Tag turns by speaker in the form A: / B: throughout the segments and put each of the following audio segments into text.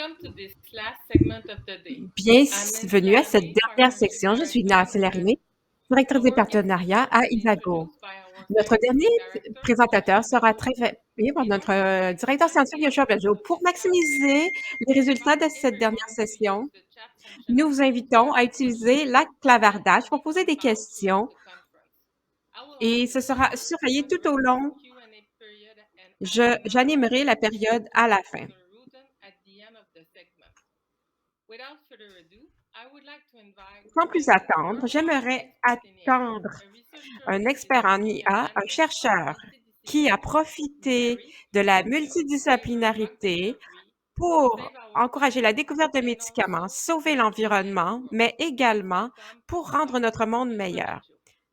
A: Welcome to this last segment of the day. I'm
B: Bienvenue à
A: Nancy
B: cette
A: Larimé,
B: dernière
A: Partnership
B: section. Je suis
A: Director
B: Nancy
A: at
B: Larimé,
A: Isago.
B: directrice des
A: Our guest
B: partenariats
A: speaker
B: à
A: will be
B: Isago.
A: introduced by our
B: Notre dernier
A: Scientific Director,
B: présentateur
A: Yoshua
B: sera
A: Benjo.
B: très bien par
A: In
B: notre
A: order to
B: directeur
A: maximize
B: scientifique
A: the
B: Yoshua
A: output
B: Benjo.
A: of
B: Pour
A: this last
B: maximiser
A: segment,
B: les
A: we
B: résultats
A: invite
B: de cette dernière
A: everyone to use
B: session,
A: the chat function
B: nous
A: at
B: vous
A: the Zoom to
B: invitons à
A: ask
B: utiliser
A: questions
B: la
A: and to
B: clavardage pour
A: speak
B: poser des
A: about throughout
B: questions
A: the conference. I will ask
B: et
A: the
B: ce sera
A: speaker to
B: surveillé tout au
A: moderate this
B: long.
A: Q&A period and ask more
B: J'animerai la
A: questions
B: période à la
A: to
B: fin.
A: Dr. Rutan at the end of the segment. Without further ado, I would like to invite
B: Sans plus
A: Professor
B: attendre,
A: Yoshua
B: j'aimerais
A: expert in AI,
B: attendre
A: a researcher
B: un
A: who is
B: expert en
A: taking
B: IA, un
A: advantage of
B: chercheur qui a profité
A: multidisciplinary
B: de la
A: to favor drug
B: multidisciplinarité
A: discovery,
B: pour
A: save our
B: encourager la
A: planet,
B: découverte de
A: and
B: médicaments,
A: also
B: sauver
A: make the life
B: l'environnement,
A: world.
B: mais
A: Please
B: également
A: welcome
B: pour rendre
A: Professor
B: notre monde
A: Yoshua
B: meilleur.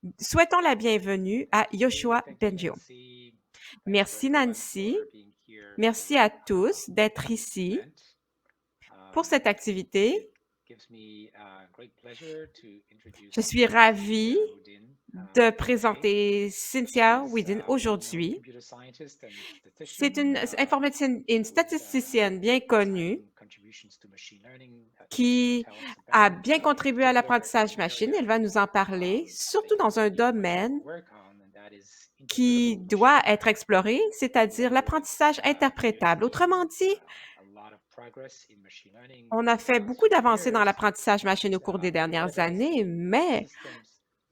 A: Benjo.
B: Souhaitons la bienvenue à Yoshua
C: Thank you,
B: Benjo.
C: Nancy. Thanks to
B: Merci
C: everyone
B: Nancy,
C: for being here
B: merci
C: for
B: à tous d'être
C: this
B: ici
C: event.
B: pour cette activité.
C: It gives me great pleasure to
B: Je
C: introduce
B: suis ravie
C: Cynthia Rudin
B: de
C: today.
B: présenter Cynthia
C: She's
B: Weedon
C: a well-known
B: aujourd'hui.
C: computer scientist and
B: C'est
C: statistician
B: une informaticienne et une
C: with
B: statisticienne bien connue
C: exciting contributions to machine learning that she can
B: qui
C: tell us
B: a
C: about.
B: bien
C: In
B: contribué à
C: particular,
B: l'apprentissage
C: an
B: machine.
C: area
B: Elle va nous en parler,
C: that I
B: surtout
C: think
B: dans un
C: many of us
B: domaine
C: work on, and that is
B: qui
C: interpretable
B: doit
C: machine
B: être
C: learning.
B: exploré, c'est-à-dire l'apprentissage
C: There has
B: interprétable. Autrement
C: been
B: dit,
C: a lot of progress in machine learning
B: on a
C: over the
B: fait
C: last
B: beaucoup
C: few
B: d'avancées dans
C: years,
B: l'apprentissage machine au
C: but
B: cours des dernières
C: nonetheless,
B: années,
C: the
B: mais
C: systems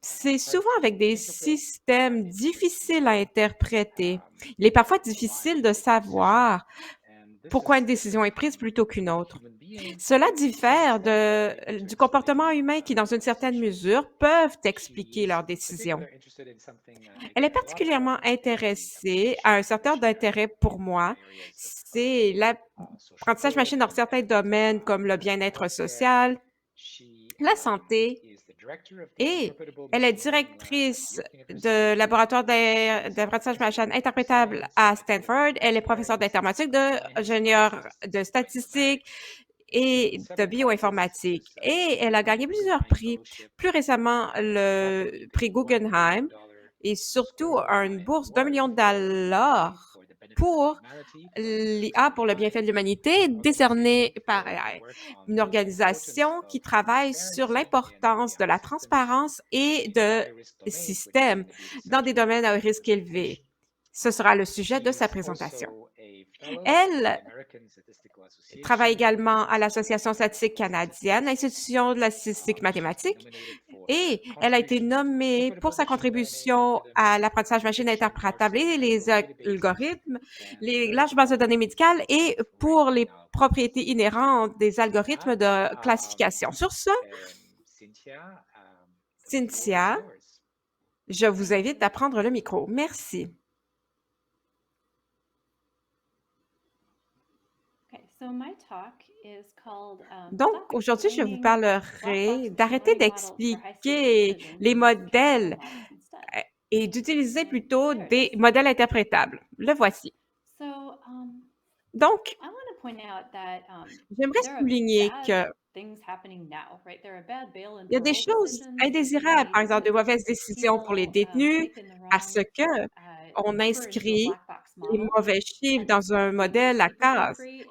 B: c'est
C: hard
B: souvent avec
C: to
B: des
C: interpret,
B: systèmes
C: it's tricky
B: difficiles à interpréter. Il est parfois
C: why
B: difficile
C: we
B: de
C: take a decision,
B: savoir
C: and this
B: pourquoi
C: is
B: une décision
C: different
B: est
C: from
B: prise plutôt qu'une autre.
C: human beings,
B: Cela
C: but to some
B: diffère
C: extent they're
B: du
C: interested
B: comportement
C: in
B: humain qui, dans une certaine
C: decision.
B: mesure, peuvent
C: She
B: expliquer
C: is
B: leurs décisions.
C: particularly interested in something I
B: Elle est
C: care a lot about,
B: particulièrement
C: namely
B: intéressée à
C: application
B: un
C: of
B: secteur
C: machine learning
B: d'intérêt pour
C: in
B: moi,
C: areas of
B: c'est
C: social
B: l'apprentissage
C: good
B: machine dans certains
C: and
B: domaines comme le bien-être
C: healthcare.
B: social,
C: She
B: la santé,
C: is the director of the
B: et
C: Interpretable
B: elle est
C: Machine Learning Lab at
B: directrice
C: York
B: de
C: University.
B: laboratoire
C: She's a
B: d'apprentissage
C: professor
B: machine
C: of computer
B: interprétable
C: science
B: à
C: at the
B: Stanford. Elle est
C: Center
B: professeure
C: Institute
B: d'informatique,
C: for Science,
B: d'ingénieur
C: Biostatistics,
B: de
C: and
B: statistique
C: Bioinformatics. She's won
B: et de
C: several prizes such
B: bioinformatique.
C: as
B: Et elle a
C: the
B: gagné plusieurs
C: Guggenheim
B: prix,
C: Fellowship,
B: plus récemment
C: the Harvard
B: le prix
C: $1 million
B: Guggenheim et surtout une
C: Scoring
B: bourse
C: Award
B: d'1 million de
C: for AI
B: dollars
C: for the benefit of
B: pour
C: humanity from
B: l'IA pour le bienfait de
C: OpenAI,
B: l'humanité,
C: an organization
B: décernée par
C: for their
B: AI,
C: work on
B: une
C: the importance
B: organisation
C: of
B: qui travaille sur
C: transparency in
B: l'importance de
C: AI
B: la
C: systems
B: transparence et
C: in
B: de
C: high-risk domains, which is
B: systèmes
C: going to be the
B: dans des
C: subject of
B: domaines à risque
C: her
B: élevé.
C: presentation.
B: Ce sera le sujet de sa
C: She's
B: présentation.
C: also a fellow at the
B: Elle
C: American Statistical
B: travaille
C: Association
B: également à
C: Institute
B: l'Association
C: of
B: statistique canadienne,
C: Statistics.
B: l'Institution de la statistique
C: She's been
B: mathématique,
C: nominated for her
B: et elle a été
C: contributions to
B: nommée pour
C: interpretable
B: sa
C: machine learning,
B: contribution à
C: academic
B: l'apprentissage machine
C: prediction
B: interprétable et les
C: parsing, neural databases,
B: algorithmes,
C: and
B: les larges bases de
C: vertical
B: données médicales et
C: growth
B: pour
C: ranking
B: les
C: algorithms.
B: propriétés inhérentes des
C: With
B: algorithmes
C: that,
B: de classification. Sur ce,
C: Cynthia, the floor is
B: Cynthia,
C: yours.
B: je vous invite à prendre le micro. Merci. Donc, aujourd'hui, je vous parlerai d'arrêter d'expliquer les modèles et d'utiliser plutôt des modèles interprétables. Le voici. Donc, j'aimerais souligner que il y a des choses indésirables, par exemple de mauvaises décisions pour les détenus, parce que on inscrit les mauvais chiffres dans un modèle à case. Et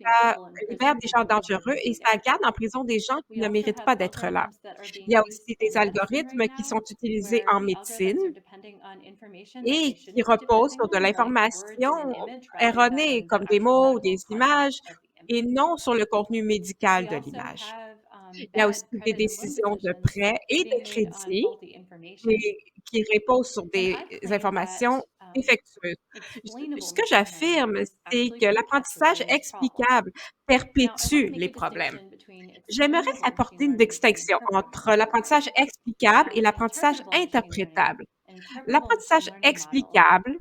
B: ça libère des gens dangereux et ça garde en prison des gens qui ne méritent pas d'être là. Il y a aussi des algorithmes qui sont utilisés en médecine et qui reposent sur de l'information erronée, comme des mots ou des images, et non sur le contenu médical de l'image. Il y a aussi des décisions de prêt et de crédit qui reposent sur des informations défectueuses. Ce que j'affirme, c'est que l'apprentissage explicable perpétue les problèmes. J'aimerais apporter une distinction entre l'apprentissage explicable et l'apprentissage interprétable. L'apprentissage explicable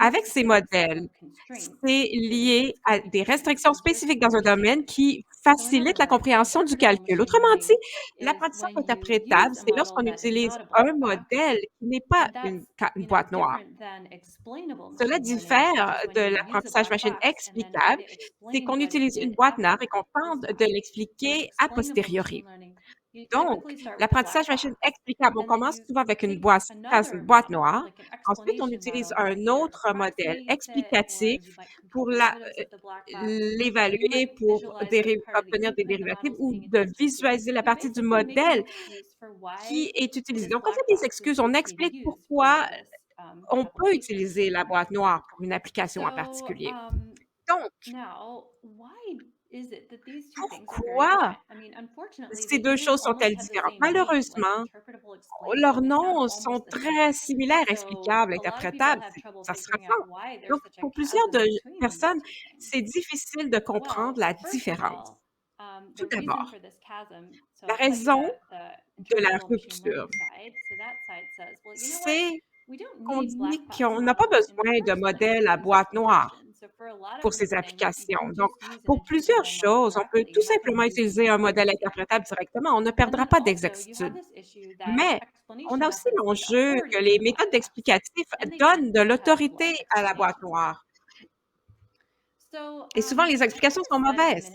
B: avec ces modèles, c'est lié à des restrictions spécifiques dans un domaine qui facilitent la compréhension du calcul. Autrement dit, l'apprentissage interprétable, c'est lorsqu'on utilise un modèle qui n'est pas une boîte noire. Cela diffère de l'apprentissage machine explicable, c'est qu'on utilise une boîte noire et qu'on tente de l'expliquer a posteriori. Donc, l'apprentissage machine explicable, on commence souvent avec une boîte noire. Ensuite, on utilise un autre modèle explicatif pour l'évaluer, pour obtenir des dérivatives ou de visualiser la partie du modèle qui est utilisée. Donc, on fait des excuses, on explique pourquoi on peut utiliser la boîte noire pour une application en particulier. Donc, pourquoi ces deux choses sont-elles différentes? Malheureusement, leurs noms sont très similaires, explicables, interprétables, ça se ressemble. Donc, pour plusieurs personnes, c'est difficile de comprendre la différence. Tout d'abord, la raison de la rupture, c'est qu'on dit qu'on n'a pas besoin de modèle à boîte noire pour ces applications. Donc, pour plusieurs choses, on peut tout simplement utiliser un modèle interprétable directement. On ne perdra pas d'exactitude. Mais on a aussi l'enjeu que les méthodes explicatives donnent de l'autorité à la boîte noire. Et souvent, les explications sont mauvaises.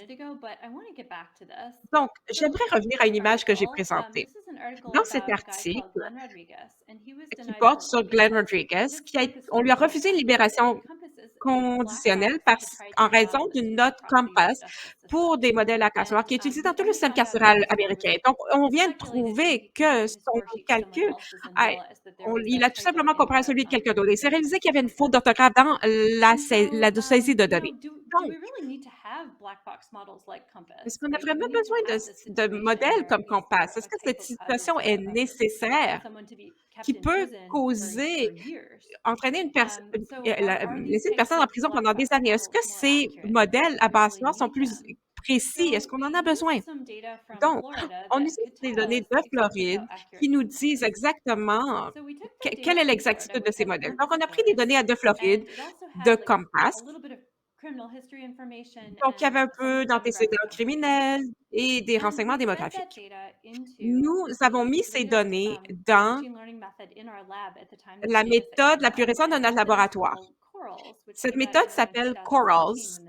B: Donc, j'aimerais revenir à une image que j'ai présentée. Dans cet article, qui porte sur Glenn Rodriguez, on lui a refusé une libération conditionnelle en raison d'une note Compass pour des modèles à classe noire qui est utilisée dans tout le système carcéral américain. Donc, on vient de trouver que son calcul, il a tout simplement comparé à celui de quelqu'un d'autre. Il s'est réalisé qu'il y avait une faute d'orthographe dans la saisie de données. Donc, est-ce qu'on a vraiment besoin de modèles comme Compass? Est-ce que cette situation est nécessaire, qui peut entraîner laisser une personne en prison pendant des années? Est-ce que ces modèles à base noire sont plus précis? Est-ce qu'on en a besoin? Donc, on utilise des données de Floride qui nous disent exactement quelle est l'exactitude de ces modèles. Donc, on a pris des données de Floride, de Compass. Donc, il y avait un peu d'antécédents criminels et des renseignements démographiques. Nous avons mis ces données dans la méthode la plus récente de notre laboratoire. Cette méthode s'appelle Corals,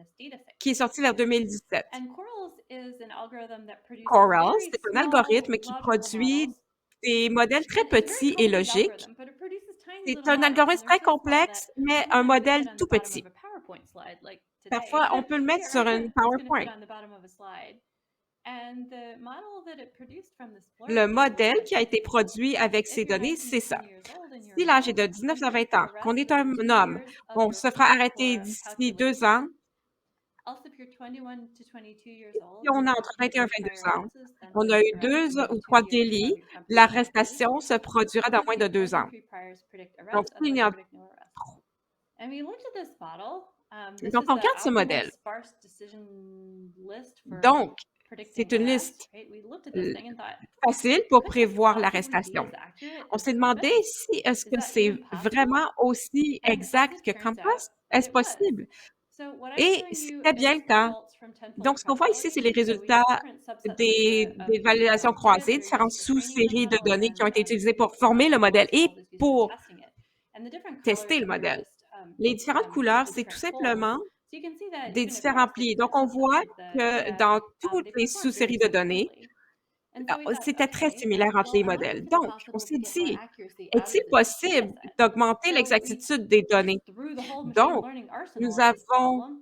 B: qui est sortie vers 2017. Corals, c'est un algorithme qui produit des modèles très petits et logiques. C'est un algorithme très complexe, mais un modèle tout petit. Parfois, on peut le mettre sur une PowerPoint. Le modèle qui a été produit avec ces données, c'est ça. Si l'âge est de 19 à 20 ans, qu'on est un homme, on se fera arrêter d'ici 2 ans. Si on a entre 21 et 22 ans, on a eu 2 ou 3 délits, l'arrestation se produira dans moins de 2 ans. Donc, s'il y a Donc, on regarde ce modèle. Donc, c'est une liste facile pour prévoir l'arrestation. On s'est demandé si est-ce que c'est vraiment aussi exact que Compass? Est-ce possible? Et c'était bien le cas. Donc, ce qu'on voit ici, c'est les résultats des évaluations croisées, différentes sous-séries de données qui ont été utilisées pour former le modèle et pour tester le modèle. Les différentes couleurs, c'est tout simplement des différents plis. Donc, on voit que dans toutes les sous-séries de données, c'était très similaire entre les modèles. Donc, on s'est dit, est-il possible d'augmenter l'exactitude des données? Donc, nous avons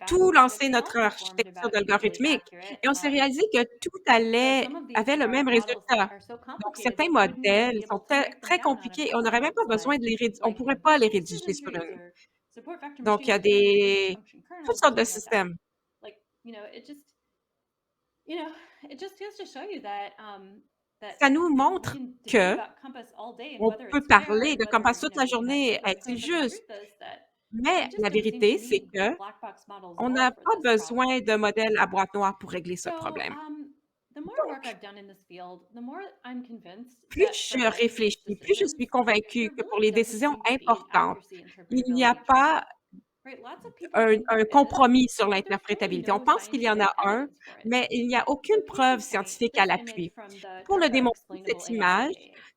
B: tout lancé notre architecture d'algorithmique et on s'est réalisé que tout avait le même résultat. Donc, certains modèles sont très compliqués et on n'aurait même pas besoin de on ne pourrait pas les rédiger sur une. Donc, il y a toutes sortes de systèmes. Ça nous montre que on peut parler de Compass toute la journée, est-il juste? Mais la vérité, c'est que on n'a pas besoin de modèle à boîte noire pour régler ce problème. Donc, plus je réfléchis, plus je suis convaincue que pour les décisions importantes, il n'y a pas un compromis sur l'interprétabilité. On pense qu'il y en a un, mais il n'y a aucune preuve scientifique à l'appui. Pour le démontrer, cette image,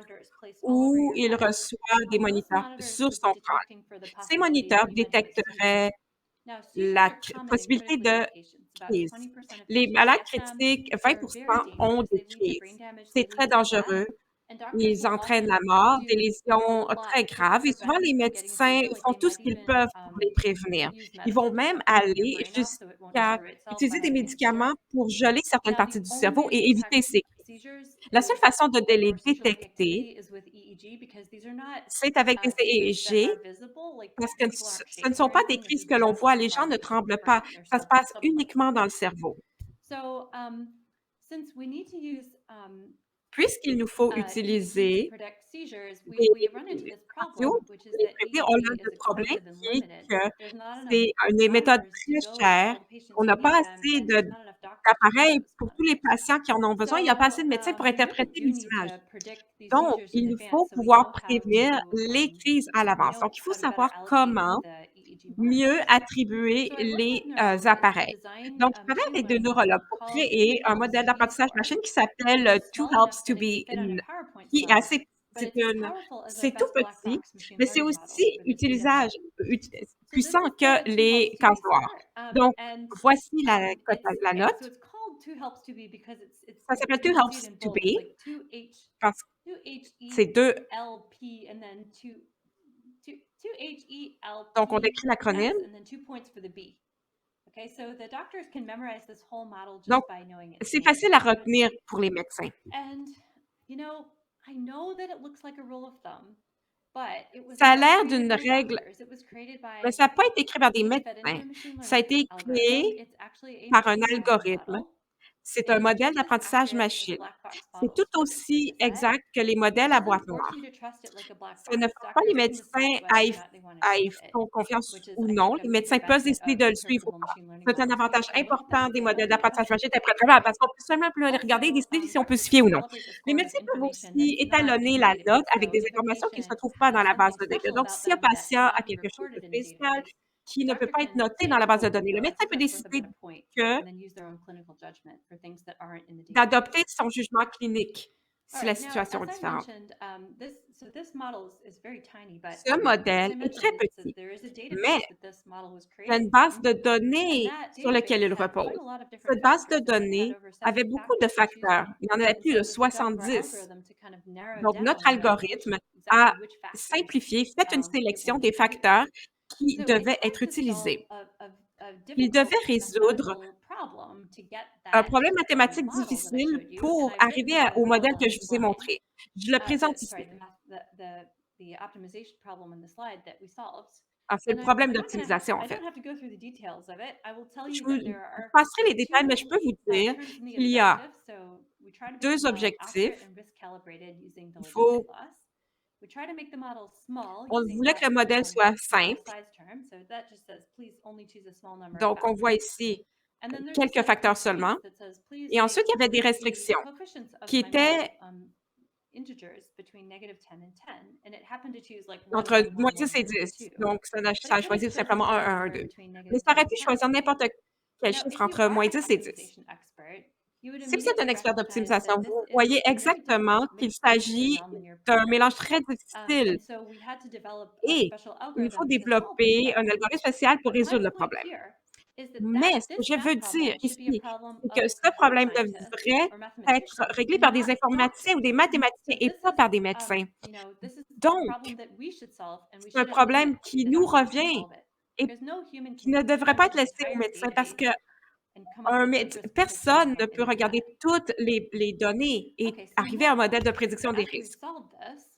B: dispositif où il reçoit des moniteurs sur son crâne. Ces moniteurs détecteraient la possibilité de crise. Les malades critiques, 20 ont des crises. C'est très dangereux Ils entraînent la mort, des lésions, très graves et souvent les médecins font tout ce qu'ils peuvent pour les prévenir. Ils vont même aller jusqu'à utiliser des médicaments pour geler certaines parties du cerveau et éviter ces crises. La seule façon de les détecter, c'est avec des EEG parce que ce ne sont pas des crises que l'on voit, les gens ne tremblent pas, ça se passe uniquement dans le cerveau.
D: So, since we need to use
B: Puisqu'il nous faut
D: EEG to
B: utiliser
D: predict seizures, we run into
B: des
D: this
B: radios
D: problem, which
B: pour
D: is
B: les
D: that
B: prévenir, on a
D: EEG
B: le
D: is
B: problème
D: expensive and
B: qui est
D: limited.
B: que
D: There's not enough
B: c'est une méthode
D: hours to
B: très
D: go to
B: chère.
D: all the patients
B: On
D: who
B: n'a
D: need
B: pas
D: them,
B: assez
D: and there's not enough doctors to do
B: d'appareils
D: those
B: pour tous les
D: monitors.
B: patients qui en ont besoin. Il n'y a pas assez de médecins pour
D: We really
B: interpréter
D: do
B: les
D: need
B: images.
D: to predict these
B: Donc,
D: seizures in
B: il faut
D: advance so we
B: pouvoir
D: know how
B: prévenir
D: to
B: les crises à
D: we
B: l'avance.
D: know
B: Donc, il faut
D: how to better
B: savoir
D: allocate
B: comment
D: the EEG
B: mieux
D: monitors.
B: attribuer
D: So our work
B: les
D: with neurologists is to
B: appareils.
D: design
B: Donc,
D: a
B: je travaille
D: machine
B: avec des
D: learning
B: neurologues
D: model
B: pour
D: called
B: créer un
D: 2 helps
B: modèle
D: to be
B: d'apprentissage
D: score,
B: machine qui
D: which
B: s'appelle
D: is
B: Two
D: small
B: Helps
D: enough
B: to
D: that it
B: Be
D: can fit on a PowerPoint
B: qui est
D: slide,
B: assez
D: but
B: c'est
D: it's as
B: une
D: powerful as our
B: c'est tout
D: best black
B: petit,
D: box machine
B: mais c'est
D: learning models
B: aussi
D: for this data set.
B: ut
D: So this
B: puissant
D: is
B: que
D: the 2
B: les
D: helps to be
B: casse-noires.
D: score,
B: Donc,
D: and
B: voici la la
D: yeah, so
B: note.
D: it's called 2 helps to be because
B: Ça s'appelle
D: you
B: Two
D: can see it
B: Helps
D: in
B: to
D: bold. It's
B: Be
D: like 2
B: parce que
D: 2 H
B: c'est
D: E
B: 2
D: L P and then 2 H E L
B: donc on
D: P
B: décrit l'acronyme.
D: S and then 2 points for the B. Okay, so the doctors can memorize this whole model just
B: Donc,
D: by knowing its
B: c'est
D: name.
B: facile à retenir pour les médecins.
D: And I know that it looks like a rule of thumb, but it was
B: Ça a
D: not
B: l'air
D: created
B: d'une
D: by
B: règle,
D: doctors. It was created
B: mais
D: by
B: ça n'a pas été écrit par des
D: it was fed into
B: médecins.
D: a machine
B: Ça a
D: learning
B: été
D: algorithm.
B: créé
D: It's actually a
B: par un
D: machine learning
B: algorithme.
D: model.
B: C'est un
D: It's
B: modèle
D: just as
B: d'apprentissage
D: accurate as
B: machine.
D: black box
B: C'est tout
D: models for this
B: aussi
D: data set.
B: exact que les modèles
D: It
B: à
D: doesn't
B: boîte
D: force
B: noire.
D: you to trust it like a black
B: Ça ne
D: box.
B: force pas les
D: Doctors can
B: médecins
D: decide whether or not they want to
B: à y
D: trust it,
B: font confiance
D: which is,
B: ou
D: I
B: non.
D: think, a
B: Les
D: major
B: médecins peuvent
D: benefit
B: décider
D: of
B: de le suivre ou
D: interpretable
B: pas.
D: machine learning
B: C'est un
D: models.
B: avantage
D: We look at them,
B: important des
D: we know
B: modèles
D: what they
B: d'apprentissage
D: test.
B: machine d'interprétable parce qu'on peut seulement les regarder et
D: Also,
B: décider si on peut se
D: doctors
B: fier
D: can
B: ou non.
D: validate the
B: Les
D: score with
B: médecins peuvent
D: information
B: aussi
D: that's not in
B: étalonner
D: the
B: la
D: database.
B: note avec
D: So
B: des
D: if a
B: informations qui ne se
D: patient
B: trouvent pas dans
D: has
B: la base
D: something
B: de données.
D: special
B: Donc,
D: about
B: si un
D: them that
B: patient a
D: cannot be
B: quelque chose de
D: recorded in the
B: spécial
D: database,
B: qui
D: the
B: ne peut
D: doctor
B: pas être
D: can
B: noté dans
D: say,
B: la base de
D: oh,
B: données, le médecin
D: that's
B: peut
D: worth a
B: décider
D: bit of point,
B: que
D: and then use their own clinical judgment for things that aren't in the database.
B: d'adopter son jugement clinique
D: All
B: si la
D: right. Now,
B: situation
D: as
B: est
D: I
B: différente.
D: mentioned, this model is very tiny, but
B: Ce
D: as
B: modèle
D: I
B: est très
D: mentioned,
B: petit,
D: there is a
B: mais
D: database that this model was
B: il y a une
D: created
B: base
D: from,
B: de
D: and
B: données
D: that
B: sur laquelle
D: database
B: il
D: had quite
B: repose.
D: a lot of different
B: Cette base de
D: factors. I think it had
B: données
D: over
B: avait
D: 70
B: beaucoup de
D: factors to choose
B: facteurs.
D: from.
B: Il y en avait
D: And
B: plus
D: so
B: de
D: it was the job of our
B: 70.
D: algorithm to kind of narrow
B: Donc, notre
D: down
B: algorithme a
D: exactly which factors
B: simplifié, fait une
D: it
B: sélection
D: wanted
B: des
D: to use.
B: facteurs qui
D: So
B: devaient
D: it
B: être
D: tried to solve
B: utilisés.
D: a
B: Il
D: difficult
B: devait résoudre
D: mathematical problem to get
B: un
D: that
B: problème mathématique
D: model that I
B: difficile
D: showed you, and
B: pour
D: I've
B: arriver
D: written the
B: au modèle
D: model
B: que
D: in
B: je
D: the
B: vous ai
D: slide.
B: montré. Je le présente ici.
D: The optimization problem in the slide that we solved.
B: Alors, c'est
D: And
B: le problème
D: I'm not gonna
B: d'optimisation, en
D: I
B: fait.
D: don't have to go through the details of it. I will tell
B: Je
D: you
B: vous
D: that there are
B: passerai les détails, mais je
D: two
B: peux vous dire
D: terms in the
B: qu'il y a
D: objective. So we try to make the
B: 2
D: model accurate
B: objectifs.
D: and risk calibrated using the
B: Il
D: logistic
B: faut
D: loss. We try to make the model small
B: On
D: using
B: voulait que le modèle soit
D: narrow
B: simple.
D: size term. So that just says please only choose a small number of
B: Donc, on voit
D: factors.
B: ici
D: And then there's a
B: quelques
D: set of
B: facteurs seulement.
D: constraints that says please
B: Et ensuite, il y
D: make
B: avait des
D: the
B: restrictions
D: coefficients of
B: qui
D: my model
B: étaient
D: integers between -10 and 10, and it happened to choose like 1,
B: entre
D: 1, 1,
B: moins
D: 1,
B: 10 et
D: 1, and
B: 10.
D: 2.
B: Donc, ça
D: But
B: a
D: it could have
B: choisi
D: chosen
B: simplement
D: any
B: 1, 1,
D: number
B: 2.
D: between
B: Mais
D: -10
B: ça aurait
D: and
B: pu
D: 10.
B: choisir n'importe quel
D: Now,
B: chiffre
D: if you
B: entre
D: are
B: moins
D: an
B: 10 et 10.
D: optimization expert, you would
B: Si vous êtes un
D: immediately
B: expert
D: recognize
B: d'optimisation,
D: that this
B: vous
D: is
B: voyez
D: a very
B: exactement
D: difficult
B: qu'il
D: mixed integer
B: s'agit
D: nonlinear
B: d'un
D: problem.
B: mélange très difficile
D: And so we had to develop a
B: et
D: special
B: il faut
D: algorithm to solve this
B: développer un
D: problem.
B: algorithme spécial pour
D: But my
B: résoudre le
D: point
B: problème.
D: here is
B: Mais ce que
D: this
B: je veux
D: math
B: dire
D: problem should be a
B: ici,
D: problem
B: c'est que
D: of
B: ce
D: computer
B: problème
D: scientists
B: devrait
D: or
B: être
D: mathematicians,
B: réglé par des
D: not
B: informaticiens ou des
D: doctors.
B: mathématiciens
D: So
B: et
D: this
B: pas
D: is
B: par des médecins.
D: this is a
B: Donc,
D: problem that we should solve, and we
B: c'est un
D: should leave
B: problème
D: it to
B: qui
D: the
B: nous
D: doctors to
B: revient
D: solve it.
B: et
D: Because no human
B: qui
D: can
B: ne devrait pas
D: handle
B: être
D: an
B: laissé aux
D: entire
B: médecins parce
D: database
B: que
D: and come up with good risk prediction
B: personne ne peut
D: in one
B: regarder
D: time.
B: toutes les données et
D: Okay, so
B: arriver à un modèle
D: now,
B: de prédiction des
D: after we've
B: risques.
D: solved this,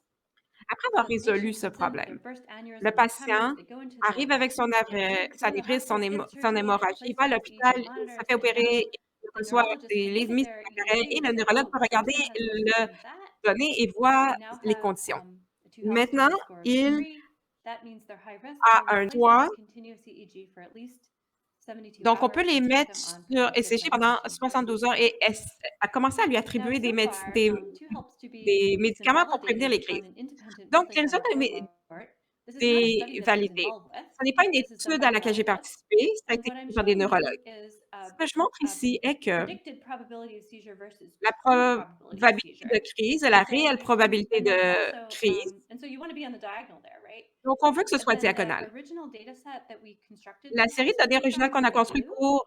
B: Après avoir
D: so the
B: résolu
D: patient
B: ce
D: comes in with their
B: problème,
D: first
B: le
D: aneurysm or tremors,
B: patient
D: they go into
B: arrive avec son
D: go to the
B: anévrisme,
D: hospital, get
B: son
D: surgery, get
B: hémorragie, il
D: placed
B: va à
D: on an
B: l'hôpital,
D: EEG
B: il
D: monitor,
B: se
D: it's
B: fait
D: been
B: opérer,
D: done.
B: il
D: The
B: reçoit
D: neurologist
B: des
D: can
B: les
D: look at
B: mises
D: their
B: sur l'appareil
D: EEG
B: et
D: and
B: le
D: say,
B: neurologue
D: oh,
B: peut
D: this
B: regarder
D: person has this, this,
B: le
D: and that.
B: données et voit
D: They now
B: les
D: have
B: conditions.
D: a two helps to
B: Maintenant,
D: be score of
B: il
D: 3. That means they're high risk, so
B: a
D: we
B: un
D: place them
B: toit,
D: on continuous EEG for at least 72
B: donc on
D: hours
B: peut les
D: and start
B: mettre
D: them on
B: sur
D: preventive
B: ECG pendant
D: medication for
B: 72 heures et à commencer à lui
D: Now,
B: attribuer
D: so far, two helps to be
B: des
D: has been
B: médicaments pour prévenir les
D: validated on
B: crises.
D: an independent
B: Donc, les
D: multi-center
B: résultats
D: cohort. This is not a
B: étaient
D: study that I was
B: validés.
D: involved with.
B: Ce n'est pas une
D: This is done
B: étude
D: by
B: à laquelle j'ai
D: neurologists.
B: participé, ça a
D: And
B: été
D: what I'm
B: fait par des
D: showing you
B: neurologues.
D: is
B: Ce que je montre ici est que
D: predicted probability of seizure versus
B: la
D: true probability of
B: probabilité
D: seizure.
B: de crise et la
D: So
B: réelle probabilité
D: and then
B: de
D: also,
B: crise.
D: and so you want to be on the diagonal there, right?
B: Donc, on veut que ce
D: And
B: soit
D: then the
B: diagonal.
D: original data set that we constructed
B: La
D: two
B: série
D: helps
B: de
D: to
B: données
D: be
B: originale
D: from
B: qu'on a
D: for
B: construite
D: review
B: pour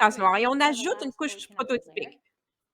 B: cases noires et on
D: one of the
B: ajoute une
D: last
B: couche
D: stories came out a bit later.
B: prototypique.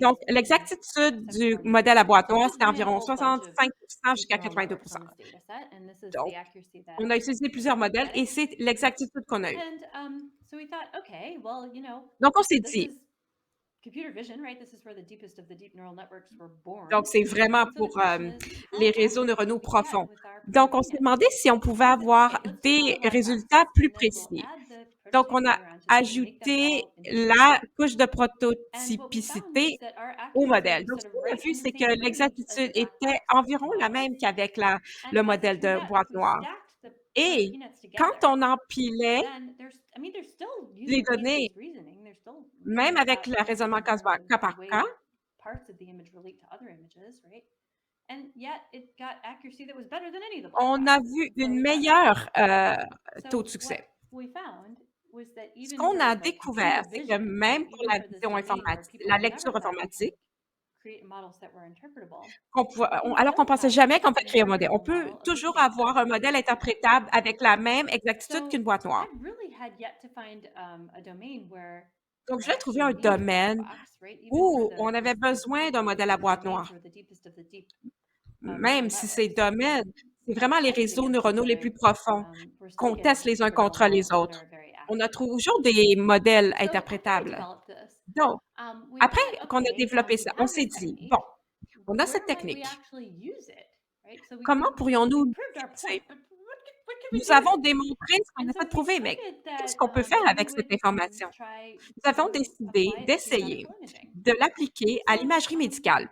B: Donc,
D: in
B: l'exactitude du
D: substorm
B: modèle
D: data. So
B: abattoir,
D: I just
B: c'était
D: ran a
B: environ
D: whole bunch of
B: 65 jusqu'à
D: deep neural
B: 82.
D: networks on this data set, and this is
B: Donc,
D: the accuracy
B: on
D: that
B: a utilisé plusieurs
D: that we're
B: modèles et
D: getting.
B: c'est l'exactitude qu'on a eue.
D: And so we thought, okay, well,
B: Donc, on s'est
D: this
B: dit,
D: is computer vision, right? This is where the deepest of the deep neural networks were born.
B: donc c'est vraiment
D: And so the
B: pour
D: question is,
B: les
D: how
B: réseaux
D: accurate
B: neuronaux
D: can we get
B: profonds.
D: with our
B: Donc, on s'est
D: proto-peanuts?
B: demandé si on pouvait
D: So we said,
B: avoir
D: okay, let's do
B: des
D: all the black box,
B: résultats plus
D: and then we'll
B: précis.
D: add the
B: Donc,
D: proto-peanut
B: on a
D: layer onto
B: ajouter
D: all into
B: la couche de
D: and what we found
B: prototypicité
D: was that our
B: au
D: accuracy
B: modèle.
D: was
B: Donc,
D: sort
B: ce
D: of
B: qu'on a
D: right
B: vu,
D: in the
B: c'est que
D: same range as
B: l'exactitude
D: the black
B: était
D: box
B: environ la
D: model.
B: même qu'avec le
D: And as it
B: modèle
D: turned
B: de
D: out,
B: boîte
D: if we
B: noire.
D: stacked the
B: Et
D: peanuts
B: quand
D: together,
B: on empilait
D: then they're still
B: les
D: using
B: données,
D: Casey's reasoning. They're still
B: même
D: reasoning
B: avec
D: about
B: le raisonnement
D: images in terms
B: cas
D: of
B: par
D: the
B: cas,
D: way parts of the image relate to other images, right? And yet it got accuracy that was better than any of the black
B: on a
D: boxes.
B: vu
D: And so
B: une
D: we thought,
B: meilleure taux de
D: so
B: succès.
D: what we found was that
B: Ce
D: even
B: qu'on
D: for
B: a
D: like
B: découvert,
D: computer
B: c'est que
D: vision,
B: même
D: right,
B: pour
D: even
B: la
D: for this
B: vision
D: domain where
B: informatique,
D: people
B: la
D: never
B: lecture
D: thought we could
B: informatique,
D: create models that were interpretable,
B: alors qu'on pensait jamais qu'on peut créer un modèle. On peut
D: model of the
B: toujours
D: same
B: avoir un
D: size
B: modèle
D: as the
B: interprétable
D: accuracy.
B: avec la même exactitude qu'une
D: So
B: boîte
D: I
B: noire.
D: really had yet to find a domain where
B: Donc, je
D: I
B: vais trouver
D: actually
B: un
D: needed a black
B: domaine
D: box, right? Even for
B: où on avait besoin d'un modèle à boîte
D: domains
B: noire.
D: sort of the deepest of the deep
B: Même
D: neural
B: si ces
D: networks.
B: domaines, c'est vraiment les
D: Testing
B: réseaux
D: and
B: neuronaux les
D: where
B: plus profonds
D: we're still
B: qu'on
D: getting
B: teste les uns
D: super low
B: contre les
D: models that
B: autres.
D: are very
B: On a
D: accurate.
B: toujours des modèles
D: So after we
B: interprétables.
D: developed this,
B: Donc,
D: we
B: après
D: thought,
B: qu'on a
D: okay,
B: développé
D: we
B: ça, on
D: have
B: s'est
D: this
B: dit,
D: technique.
B: bon, on a cette
D: Where might we
B: technique.
D: actually use it, right? So
B: Comment
D: we
B: pourrions-nous
D: proved our
B: l'utiliser?
D: point, but what can we
B: Nous
D: do
B: avons
D: with it?
B: démontré ce qu'on
D: And
B: a
D: so
B: fait
D: we
B: prouver, mais
D: decided
B: qu'est-ce
D: that
B: qu'on peut faire
D: we
B: avec cette
D: would
B: information?
D: try
B: Nous avons
D: to
B: décidé
D: apply it to
B: d'essayer
D: medical imaging.
B: de l'appliquer à
D: So
B: l'imagerie médicale.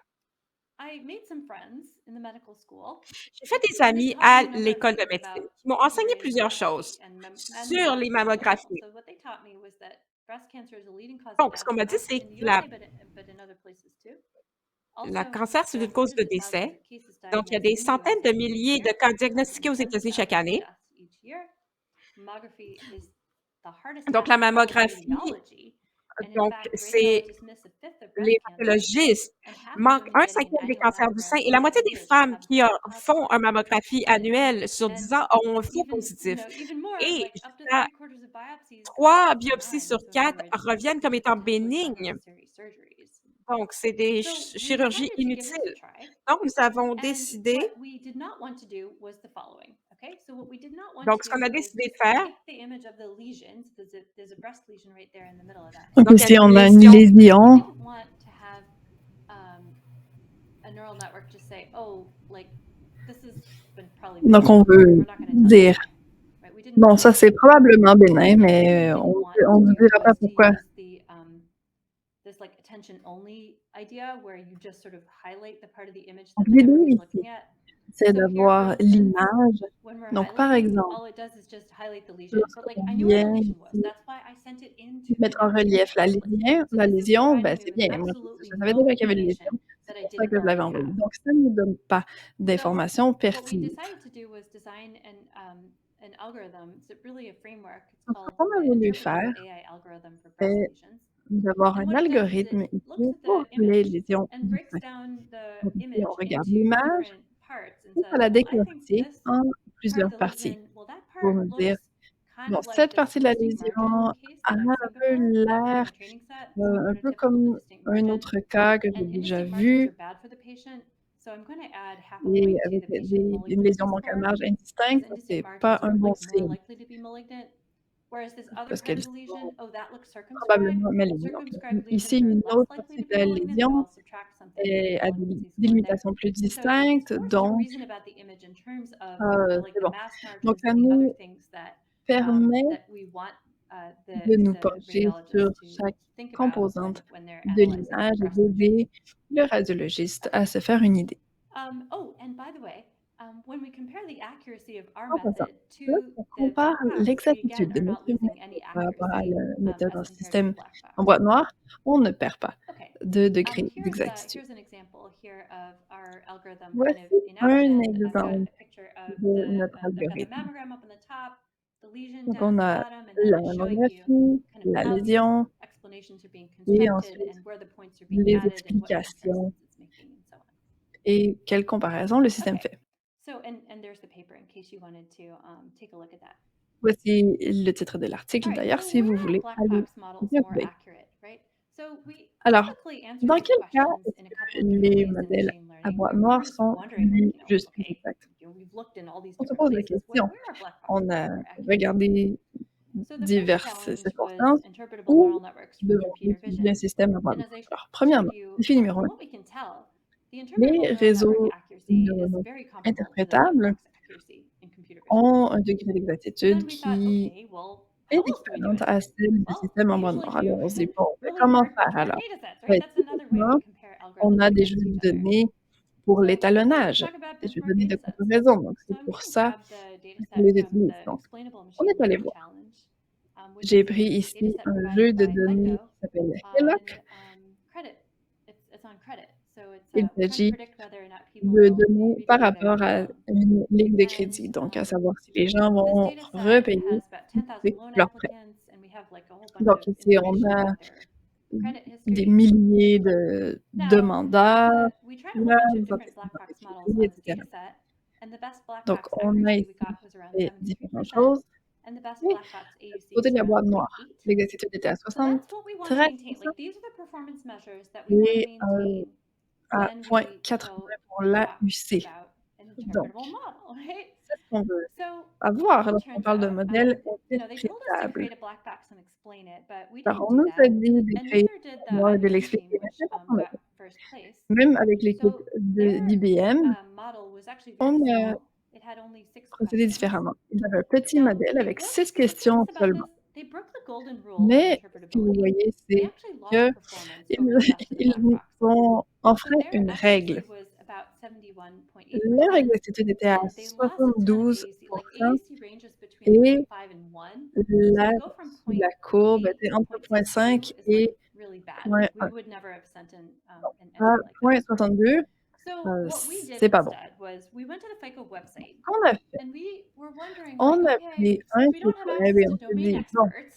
D: I made some friends in the medical school.
B: J'ai fait des
D: And they
B: amis
D: taught
B: à
D: me a number of
B: l'école de
D: things
B: médecine
D: about
B: qui m'ont
D: computer
B: enseigné
D: aided
B: plusieurs
D: mammography
B: choses
D: and
B: sur les
D: mammography in general.
B: mammographies.
D: So what they taught me was that breast cancer is a leading cause of
B: Donc, ce
D: death,
B: qu'on m'a
D: not
B: dit,
D: just
B: c'est
D: in the
B: que
D: USA, but in other places too.
B: le
D: Also,
B: cancer, c'est
D: there are
B: une cause de
D: hundreds of thousands
B: décès.
D: of cases
B: Donc, il y a
D: diagnosed
B: des
D: in the
B: centaines de
D: USA each
B: milliers de
D: year,
B: cas diagnostiqués aux
D: and tens of
B: États-Unis chaque
D: thousands of
B: année.
D: deaths each year. Mammography is the hardest
B: Donc,
D: task
B: la
D: in all of
B: mammographie,
D: radiology. And in
B: donc,
D: fact,
B: c'est
D: radiologists miss a fifth of
B: les
D: breast cancer,
B: pathologistes
D: and half of
B: manquent
D: women
B: un
D: getting an
B: cinquième des
D: annual
B: cancers du
D: mammogram
B: sein et la
D: every
B: moitié
D: 10
B: des
D: years
B: femmes
D: have
B: qui
D: a
B: font
D: positive.
B: un mammographie annuel sur 10
D: And
B: ans ont un faux positif.
D: even more,
B: Et
D: like up to
B: jusqu'à
D: three-quarters of biopsies come
B: 3
D: back
B: biopsies
D: benign,
B: sur
D: so in other
B: 4
D: words,
B: reviennent comme
D: with
B: étant
D: potentially
B: bénignes.
D: unnecessary surgeries.
B: Donc, c'est des
D: So we
B: chirurgies
D: decided to give this a
B: inutiles.
D: try.
B: Donc, nous avons
D: And
B: décidé,
D: what we did not want to do was the following. Okay, so what we did not want to
B: donc ce
D: do
B: qu'on a
D: is
B: décidé
D: just
B: de faire,
D: take the image of the lesion. So there's a breast lesion right there in the middle of that.
E: Donc
B: donc il y a
E: ici, on
B: une
E: a une
B: lésion.
D: We
E: lésion.
D: didn't want to have a neural network just say, "Oh, like this has been probably
E: Donc on
D: benign.
E: veut
D: We're not going to tell you
E: dire,
D: why." Right? We didn't
E: bon,
D: want
E: ça
D: that.
E: c'est probablement bénin,
D: What we
E: mais
D: didn't
E: on
D: want to
E: ne
D: do
E: dira pas
D: was to
E: pourquoi.
D: use this like attention only idea where you just sort of highlight the part of the image
E: Donc
D: that the
E: l'idée
D: network is
E: ici,
D: looking at.
E: c'est
D: So here, for
E: d'avoir
D: instance,
E: l'image.
D: when we're
E: Donc par
D: highlighting,
E: exemple,
D: all it does is just highlight the lesion. But like
E: lorsqu'on
D: I knew where the
E: vient
D: lesion was.
E: ici
D: That's why I sent it into the
E: mettre en
D: network in the
E: relief
D: first place. So
E: la
D: this is
E: lésion,
D: providing
E: ben
D: me
E: c'est
D: with
E: bien. Moi,
D: absolutely
E: je savais
D: no
E: déjà qu'il y avait une lésion.
D: information
E: C'est
D: that I
E: pour ça
D: didn't
E: que je l'avais
D: already
E: envoyé.
D: have.
E: Donc ça ne nous donne pas
D: So
E: d'informations
D: what we
E: pertinentes.
D: decided to do was design an algorithm. It's really a framework. It's
E: Donc ce
D: called
E: qu'on a
D: the
E: voulu
D: Interpretable
E: faire,
D: AI Algorithm for Breast
E: c'est
D: Lesions.
E: d'avoir
D: And
E: un
D: what it does is it
E: algorithme
D: looks
E: ici
D: at
E: pour
D: the
E: les
D: image
E: lésions
D: and
E: du
D: breaks
E: sein.
D: down the
E: Donc ici, on
D: image
E: regarde
D: into
E: l'image
D: different parts and
E: et ça
D: says,
E: la
D: well, I think
E: décortique
D: this
E: en
D: part
E: plusieurs
D: of the
E: parties
D: lesion, well, that
E: pour
D: part
E: me dire,
D: looks kind
E: bon,
D: of like
E: cette
D: this
E: partie de la
D: distinct marginal
E: lésion
D: case
E: a
D: that I've
E: un
D: seen
E: peu
D: before in
E: l'air
D: a training set. It's a
E: un peu
D: prototypical
E: comme
D: indistinct
E: un
D: margin.
E: autre cas que j'ai
D: And
E: déjà
D: indistinct margins are
E: vu,
D: bad for the patient. So I'm going to add half a
E: et
D: point to
E: avec
D: the patient
E: une
D: malignancy
E: lésion
D: score
E: moncalmage
D: because
E: indistincte, ça,
D: indistinct
E: c'est
D: margins
E: pas un
D: are
E: bon
D: like more
E: signe
D: likely to be malignant. Whereas this other
E: parce
D: part of
E: qu'elles
D: the
E: sont
D: lesion, oh, that looks circumscribed.
E: probablement
D: Well,
E: malignes. Donc,
D: circumscribed
E: ici,
D: lesions are
E: une
D: less
E: autre
D: likely
E: partie
D: to
E: de
D: be
E: la
D: malignant, so
E: lésion
D: I'll subtract something from the
E: a des
D: malignancy score there.
E: délimitations plus
D: And so it
E: distinctes,
D: forced us to
E: donc
D: reason about the image in terms of like
E: c'est
D: the
E: bon.
D: mass
E: Donc
D: margins
E: ça
D: and the other
E: nous
D: things that
E: permet
D: that we want
E: de nous
D: the
E: pencher sur
D: radiologist to
E: chaque
D: think about
E: composante
D: when they're
E: de
D: analyzing
E: l'image et
D: breast lesions.
E: d'aider le radiologiste à se faire une idée.
D: Oh, and by the way, when we compare the accuracy of our
E: En passant,
D: method to
E: lorsqu'on
D: the
E: compare
D: black box, we
E: l'exactitude
D: again
E: de
D: are not
E: notre
D: losing any
E: méthode par rapport à
D: accuracy
E: la méthode
D: as
E: en
D: compared to the
E: système
D: black
E: en
D: box.
E: boîte noire, on ne perd pas
D: Okay.
E: de degré d'exactitude.
D: Here's an example here of our algorithm kind
E: Voici
D: of in
E: un
D: action. And I've got
E: exemple
D: a picture of
E: de notre
D: I've got the
E: algorithme.
D: mammogram up on the top, the lesion
E: Donc
D: down
E: on
D: at the
E: a
D: bottom, and then
E: la
D: it's showing you
E: mammographie,
D: kind of
E: la
D: how these
E: lésion
D: explanations are being
E: et
D: constructed
E: ensuite
D: and where the points are being
E: les
D: added and what
E: explications
D: comparisons it's making and so on.
E: et quelle comparaison le système
D: Okay.
E: fait.
D: So, and there's the paper in case you wanted to take a look at that.
E: Voici le titre de l'article
D: All right,
E: d'ailleurs
D: so
E: si vous
D: where are
E: voulez
D: black
E: aller
D: box models more
E: regarder.
D: accurate, right? So we
E: Alors,
D: typically answer
E: dans
D: these
E: quel cas
D: questions in a
E: est-ce
D: couple
E: que
D: of different
E: les
D: ways in
E: modèles
D: machine
E: à
D: learning,
E: boîte
D: where we
E: noire
D: were just
E: sont
D: wondering, like,
E: plus justes, plus
D: okay,
E: exacts?
D: we've looked in all these
E: On se
D: different
E: pose la
D: places.
E: question.
D: Where are black box
E: On
D: models
E: a
D: more accurate?
E: regardé
D: So the first
E: diverses
D: challenge was
E: circonstances
D: interpretable
E: où
D: neural networks for
E: devons
D: computer
E: utiliser un
D: vision.
E: système à boîte
D: And
E: noire.
D: as I
E: Alors,
D: showed
E: premièrement,
D: you,
E: défi numéro
D: from
E: 1,
D: what we can tell, the interpretable
E: les
D: neural network
E: réseaux
D: accuracy is
E: neuronaux
D: very comparable to the black
E: interprétables
D: box accuracy in computer vision.
E: ont un degré
D: So
E: d'exactitude
D: then we thought,
E: qui
D: okay, well,
E: est
D: else do we do
E: différente
D: it?
E: à celle du
D: Well,
E: système en
D: we
E: bois
D: usually
E: noir. Alors
D: do
E: on se dit: «Bon, ben,
D: really
E: comment
D: hard
E: faire
D: benchmark
E: alors?»
D: data sets, right?
E: Ben,
D: That's another way we
E: typiquement,
D: compare
E: on
D: algorithms
E: a des
D: against
E: jeux de
D: each other.
E: données pour
D: So let's
E: l'étalonnage,
D: talk about
E: des jeux de
D: benchmark
E: données de
D: data sets.
E: comparaison. Donc
D: So
E: c'est
D: I'm
E: pour
D: going to
E: ça
D: grab the data
E: qu'on
D: set
E: les
D: from
E: utilise.
D: the
E: Donc
D: Explainable
E: on
D: Machine
E: est allé
D: Learning
E: voir.
D: Challenge, which
E: J'ai
D: is
E: pris
D: a data
E: ici
D: set
E: un
D: provided
E: jeu de
D: by
E: données
D: FICO
E: qui s'appelle
D: on
E: HELOC.
D: credit. It's on credit. So
E: Il
D: we're trying to
E: s'agit
D: predict whether or not people
E: de
D: will
E: données par
D: repay their
E: rapport à
D: loan.
E: une ligne de
D: And
E: crédit, donc à savoir si les gens
D: this
E: vont
D: data set
E: repayer
D: has about 10,000 loan
E: leurs prêts.
D: applicants, and we have like a whole bunch
E: Donc
D: of
E: ici, on
D: information
E: a
D: about their credit
E: des
D: history.
E: milliers de
D: Now,
E: demandeurs,
D: we tried a whole
E: leurs
D: bunch of different black
E: antécédents de
D: box models
E: crédit,
D: on this
E: etc.
D: data set, and the best black
E: Donc,
D: box
E: on a
D: accuracy we
E: ici
D: got was around
E: fait différentes
D: 73%,
E: choses.
D: and the best
E: Et
D: black box
E: du
D: AUC
E: côté
D: was
E: de la
D: around
E: boîte noire,
D: 0.8.
E: l'exactitude était à
D: So that's what we want to
E: 73%
D: maintain. Like these are the performance measures that we want to
E: et
D: maintain
E: à
D: when we
E: 0,80 pour
D: talk
E: l'AUC.
D: about an
E: Donc,
D: interpretable model, right?
E: c'est ce qu'on veut
D: So
E: avoir
D: it
E: lorsqu'on
D: turns
E: parle de
D: out,
E: modèle
D: they told us to
E: interprétable.
D: create a black box and explain it, but we
E: Alors,
D: didn't
E: on
D: do
E: nous a
D: that,
E: dit de
D: and
E: créer
D: neither did the
E: moi de
D: IBM team,
E: l'expliquer, mais
D: which
E: c'est pas qu'on l'a
D: got
E: fait.
D: first place.
E: Même avec l'équipe
D: So their
E: d'IBM,
D: model was actually very
E: on a
D: small. It had only 6
E: procédé
D: questions.
E: différemment. Ils avaient un petit
D: Now,
E: modèle avec 6
D: the thing
E: questions
D: is about
E: seulement.
D: this, they broke the golden rule of
E: Mais ce que vous
D: interpretability.
E: voyez,
D: They
E: c'est
D: actually lost
E: qu'ils
D: performance over the rest of the
E: ils
D: black
E: nous
D: boxes.
E: ont
D: So
E: enfreint
D: their
E: une
D: accuracy
E: règle.
D: was about 71.8%,
E: Leur exactitude était à
D: and they lost a ton of AUC. Like
E: 72%
D: AUC ranges between
E: et
D: 0.5 and 1. So
E: la,
D: to go from
E: la courbe
D: 0.8
E: était
D: to
E: entre 0,5
D: 0.62 is
E: et
D: like really bad.
E: point
D: Like we
E: un.
D: would never have sent in
E: Donc,
D: an
E: à
D: entry like that.
E: 0,62,
D: So what we did
E: c'est pas bon.
D: instead was we went to the FICO website,
E: Ce qu'on a fait,
D: and we were wondering,
E: on
D: like,
E: a
D: okay,
E: pris un
D: since we don't
E: site
D: have
E: web
D: access
E: et
D: to
E: on s'est
D: domain
E: dit, bon,
D: experts,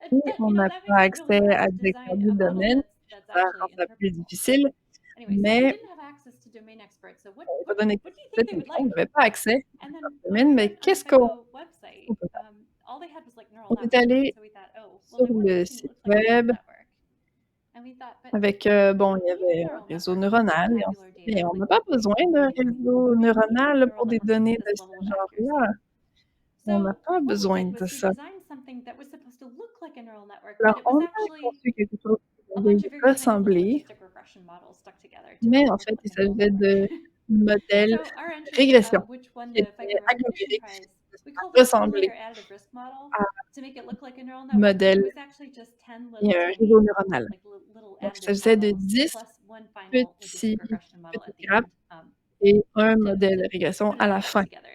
E: si
D: that
E: on n'a
D: that
E: pas
D: makes it really
E: accès
D: hard
E: à
D: to
E: des experts
D: design
E: du
D: a model
E: domaine,
D: that's
E: ça rend
D: actually
E: ça plus
D: interpretable.
E: difficile,
D: Anyway, so we
E: mais
D: didn't have access to domain experts. So
E: étant donné que
D: what do you think
E: cette
D: they would
E: émission, on
D: like?
E: n'avait pas accès
D: And
E: à
D: then
E: ce
D: when
E: domaine,
D: we
E: mais
D: went on the
E: qu'est-ce qu'on
D: FICO website,
E: peut faire?
D: all they had was like neural
E: On est
D: networks.
E: allé
D: So we thought, oh, well,
E: sur
D: they want
E: le
D: something that
E: site
D: looks like a neural
E: web
D: network. And we thought, but
E: avec, bon, il y
D: we use
E: avait un
D: neural
E: réseau
D: networks for
E: neuronal et on
D: tabular
E: s'est dit:
D: data.
E: «On n'a
D: Like
E: pas besoin d'un
D: we
E: réseau
D: don't need
E: neuronal
D: neural
E: pour des
D: networks
E: données
D: with
E: de
D: this
E: ce
D: level of accuracy.
E: genre-là. On n'a
D: So
E: pas
D: what we
E: besoin
D: did
E: de
D: was we
E: ça».
D: designed something that was supposed to look like a neural network, but
E: Alors,
D: it was
E: on a
D: actually
E: conçu quelque chose qui
D: a
E: devait
D: bunch
E: y
D: of very tiny little
E: ressembler,
D: logistic regression models stuck together to
E: mais
D: make
E: en
D: it
E: fait,
D: look
E: il
D: like a neural
E: s'agissait de
D: network.
E: modèles
D: So our entry,
E: régression
D: which won
E: qui
D: the FICO
E: étaient
D: Recognition
E: algorithmiques,
D: Prize, we
E: qui
D: called it a full
E: ressemblaient
D: layer additive risk model
E: à
D: to make it look like a neural
E: un
D: network, but it
E: modèle
D: was actually just 10
E: et
D: little
E: un
D: tiny,
E: réseau neuronal.
D: like little
E: Donc, il
D: additive
E: s'agissait de
D: models
E: 10
D: plus one final
E: petits,
D: logistic regression model at
E: petites
D: the
E: grappes
D: end
E: et un
D: to
E: modèle de régression
D: put it
E: à
D: all
E: la
D: back
E: fin
D: together.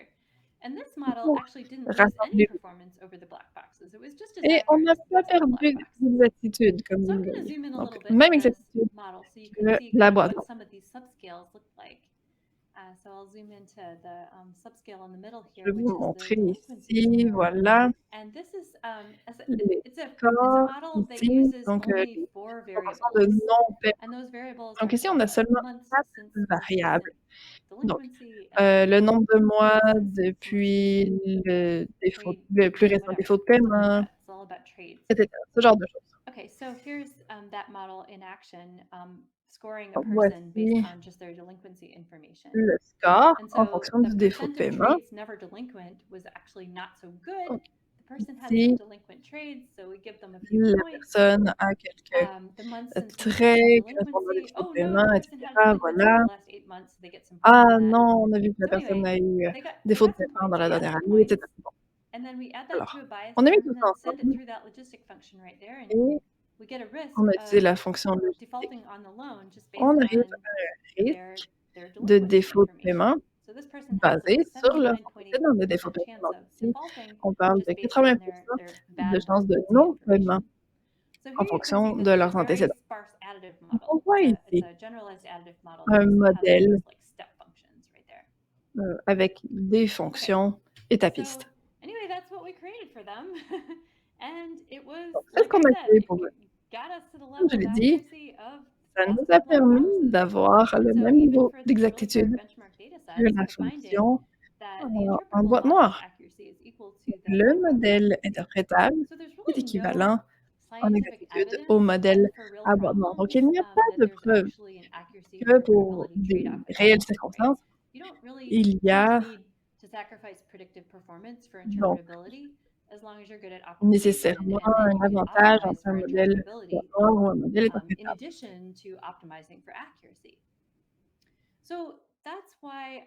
D: And this model
E: pour
D: actually didn't lose any
E: rassembler.
D: performance over the black boxes. It was just as
E: Et on n'a
D: accurate
E: pas
D: as the black
E: perdu
D: boxes.
E: d'exactitude, comme
D: So
E: vous
D: I'm
E: le
D: going to
E: voyez.
D: zoom in a
E: Donc,
D: little bit
E: même
D: to this
E: exactitude
D: model so you
E: que
D: can see
E: la
D: kind of
E: boîte
D: what
E: noire.
D: some of these subscales look like. So I'll zoom into the subscale in the middle
E: Je
D: here,
E: vais
D: which
E: vous
D: is the
E: montrer
D: delinquency
E: ici,
D: score.
E: voilà,
D: And this is
E: les
D: it's a
E: scores
D: model that
E: ici,
D: uses
E: donc
D: only
E: les
D: 4
E: proportions de
D: variables.
E: non-paiement.
D: And those variables
E: Donc
D: are
E: ici, on a seulement
D: months
E: 4
D: since most
E: variables.
D: recent
E: Donc,
D: delinquency and
E: le nombre de mois
D: since most
E: depuis
D: recent
E: le plus récent
D: whatever,
E: défaut de
D: something like
E: paiement,
D: that. It's all about trades.
E: etc. Ce genre de choses.
D: Okay, so here's that model in action, scoring a
E: Donc,
D: person based
E: voici
D: on just their delinquency information.
E: le score
D: And
E: en
D: so
E: fonction
D: the
E: du défaut de
D: percent of
E: paiement.
D: trades never delinquent was actually not so good.
E: Donc,
D: The person had
E: ici,
D: some delinquent trades, so we give them a few
E: la
D: points.
E: personne a quelques
D: The months since most recent
E: traits correspondant à
D: delinquency.
E: des défauts de
D: Oh no,
E: paiement,
D: the
E: etc.
D: person had a delinquency
E: Voilà.
D: in the last 8 months, so they get some points
E: Ah
D: on that.
E: non, on a vu que la
D: So
E: personne
D: anyway,
E: a eu
D: they
E: défaut de
D: got some
E: paiement dans
D: points.
E: la
D: We add
E: dernière
D: the
E: année,
D: points,
E: etc. Bon,
D: and then we add that
E: alors,
D: to a bias
E: on a mis
D: curve
E: tout
D: and
E: ça
D: then send it
E: ensemble
D: through that logistic function right there, and
E: et
D: we get a risk
E: on a utilisé
D: of
E: la fonction logistique.
D: defaulting on the loan just based
E: On arrive
D: on
E: à un
D: their
E: risque
D: their
E: de
D: delinquency
E: défaut de
D: information.
E: paiement
D: So this person has
E: basé
D: a
E: sur leur antécédent de défaut
D: 79.8%
E: de paiement.
D: chance
E: Donc
D: of
E: ici,
D: defaulting
E: on parle
D: just
E: de
D: based on
E: 80%
D: their
E: de
D: bad
E: chances de
D: delinquency
E: non-paiement
D: information. So
E: en
D: here you can
E: fonction
D: see
E: de
D: this is a
E: leurs
D: very
E: antécédents.
D: sparse additive
E: Donc,
D: model.
E: on voit
D: It's
E: ici
D: a generalized additive model
E: un
D: because it has all
E: modèle
D: these like step functions right there.
E: avec des fonctions étapistes.
D: So anyway, that's what we created for them, and it was
E: Donc, c'est ce
D: like I
E: qu'on a
D: said,
E: créé pour eux.
D: it got us to the
E: Comme je
D: level of
E: l'ai dit,
D: accuracy of
E: ça
D: best
E: nous a
D: black
E: permis
D: boxes.
E: d'avoir le
D: And so
E: même
D: even
E: niveau
D: for the really hard
E: d'exactitude
D: benchmark data
E: que
D: sets,
E: la
D: we're finding
E: fonction
D: that the
E: en
D: interpretable
E: boîte
D: model's
E: noire.
D: accuracy is equal to the
E: Le
D: black box
E: modèle
D: accuracy.
E: interprétable
D: So there's
E: est
D: really
E: équivalent
D: no
E: en
D: scientific
E: exactitude au
D: evidence
E: modèle
D: for real
E: à boîte noire. Donc,
D: problems
E: il n'y a pas
D: that
E: de
D: there's
E: preuve
D: actually an accuracy
E: que pour
D: interpretability
E: des
D: trade-off at
E: réelles
D: all, right?
E: circonstances,
D: You don't really
E: il y
D: seem to
E: a
D: need to sacrifice predictive performance for
E: donc
D: interpretability as long as you're good at optimization,
E: nécessairement
D: and then
E: un
D: you can
E: avantage
D: optimize
E: entre un
D: for
E: modèle boîte
D: interpretability
E: noire ou un modèle
D: in
E: interprétable.
D: addition to optimizing for accuracy. So that's why